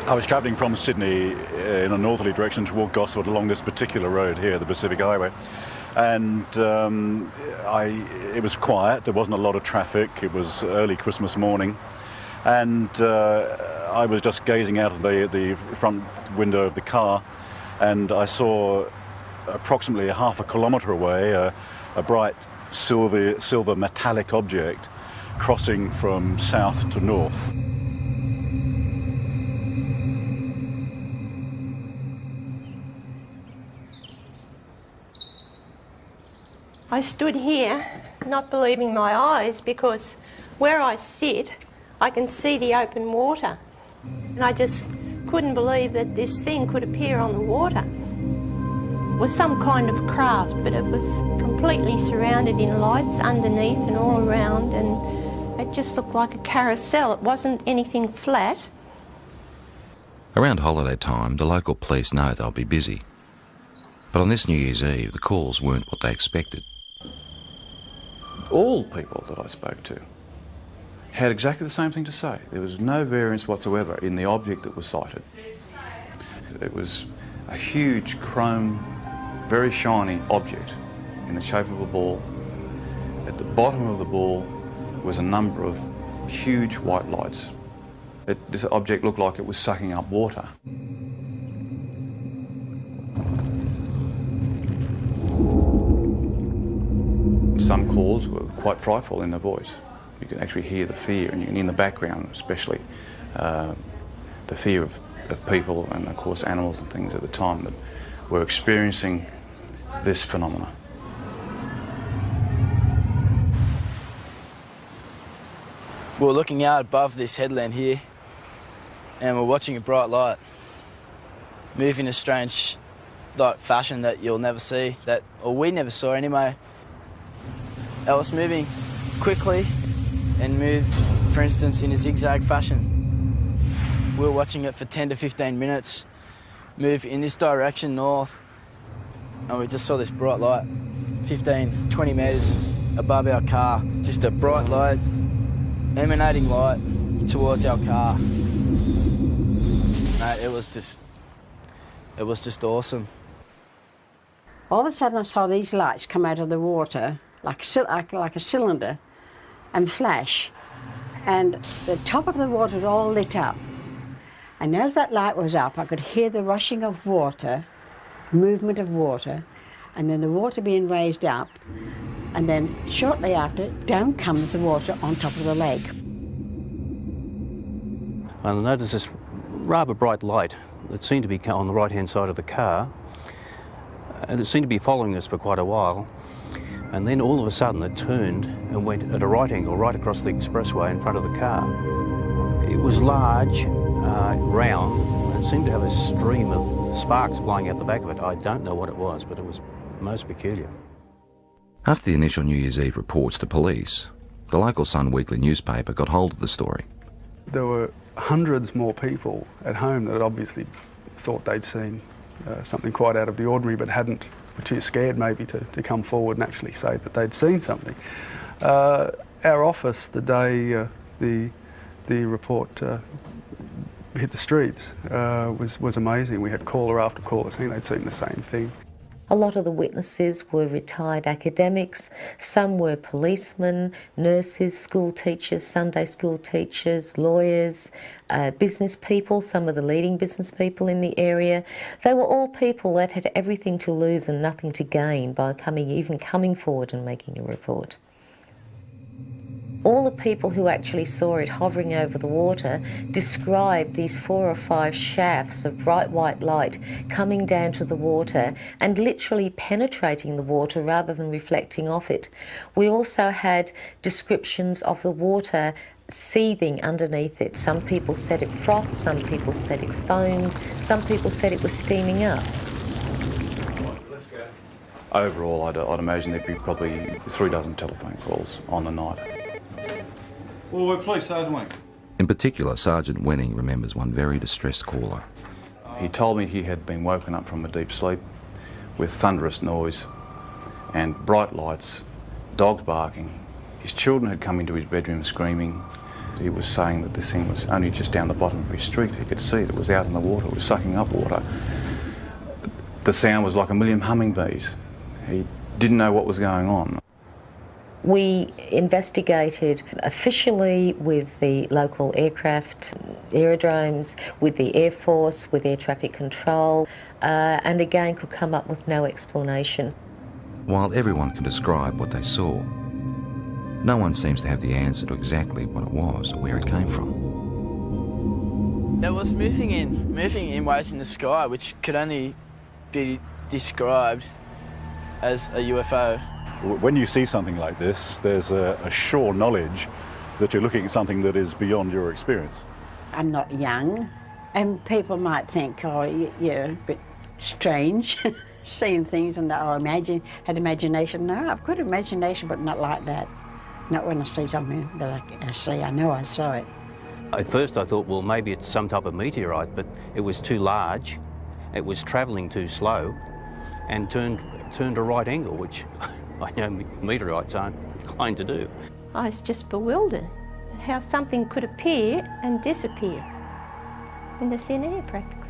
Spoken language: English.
I was travelling from Sydney in a northerly direction toward Gosford along this particular road here, the Pacific Highway. And it was quiet, there wasn't a lot of traffic, it was early Christmas morning. And I was just gazing out of the front window of the car, and I saw approximately half a kilometre away a bright silver metallic object crossing from south to north. I stood here not believing my eyes, because where I sit I can see the open water, and I just couldn't believe that this thing could appear on the water. It was some kind of craft, but it was completely surrounded in lights underneath and all around, and it just looked like a carousel. It wasn't anything flat. Around holiday time, the local police know they'll be busy. But on this New Year's Eve, the calls weren't what they expected. All people that I spoke to had exactly the same thing to say. There was no variance whatsoever in the object that was sighted. It was a huge chrome, very shiny object in the shape of a ball. At the bottom of the ball was a number of huge white lights. This object looked like it was sucking up water. Some calls were quite frightful in their voice. You can actually hear the fear, and you can, in the background especially, the fear of people and of course animals and things at the time that were experiencing this phenomena. We're looking out above this headland here, and we're watching a bright light move in a strange fashion that you'll never see, or we never saw anyway. It was moving quickly and moved, for instance, in a zigzag fashion. We were watching it for 10 to 15 minutes, move in this direction north, and we just saw this bright light, 15, 20 metres above our car. Just a bright light, emanating light towards our car. No, it was just awesome. All of a sudden I saw these lights come out of the water like a cylinder and flash, and the top of the water all lit up. And as that light was up, I could hear the rushing of water, movement of water, and then the water being raised up, and then shortly after, down comes the water on top of the lake. I noticed this rather bright light that seemed to be on the right-hand side of the car, and it seemed to be following us for quite a while. And then all of a sudden it turned and went at a right angle right across the expressway in front of the car. It was large, round, and seemed to have a stream of sparks flying out the back of it. I don't know what it was, but it was most peculiar. After the initial New Year's Eve reports to police, the local Sun Weekly newspaper got hold of the story. There were hundreds more people at home that obviously thought they'd seen something quite out of the ordinary, but were too scared maybe to come forward and actually say that they'd seen something. Our office, the day the report hit the streets, was amazing. We had caller after caller saying they'd seen the same thing. A lot of the witnesses were retired academics, some were policemen, nurses, school teachers, Sunday school teachers, lawyers, business people, some of the leading business people in the area. They were all people that had everything to lose and nothing to gain by even coming forward and making a report. All the people who actually saw it hovering over the water described these 4 or 5 shafts of bright white light coming down to the water and literally penetrating the water rather than reflecting off it. We also had descriptions of the water seething underneath it. Some people said it frothed, some people said it foamed, some people said it was steaming up. Overall, I'd imagine there'd be probably 3 dozen telephone calls on the night. Well, police, Sergeant Wenning. In particular, Sergeant Wenning remembers one very distressed caller. He told me he had been woken up from a deep sleep with thunderous noise and bright lights, dogs barking. His children had come into his bedroom screaming. He was saying that this thing was only just down the bottom of his street. He could see it was out in the water, it was sucking up water. The sound was like a million hummingbees. He didn't know what was going on. We investigated officially with the local aircraft, aerodromes, with the Air Force, with air traffic control, and again could come up with no explanation. While everyone can describe what they saw, no one seems to have the answer to exactly what it was or where it came from. It was moving in waves in the sky, which could only be described as a UFO. When you see something like this, there's a sure knowledge that you're looking at something that is beyond your experience. I'm not young, and people might think, oh, you're a bit strange, seeing things and had imagination. No, I've got imagination, but not like that. Not when I see something that I see, I know I saw it. At first I thought, well, maybe it's some type of meteorite, but it was too large, it was travelling too slow, and turned a right angle, which I know meteorites aren't inclined to do. I was just bewildered at how something could appear and disappear in the thin air practically.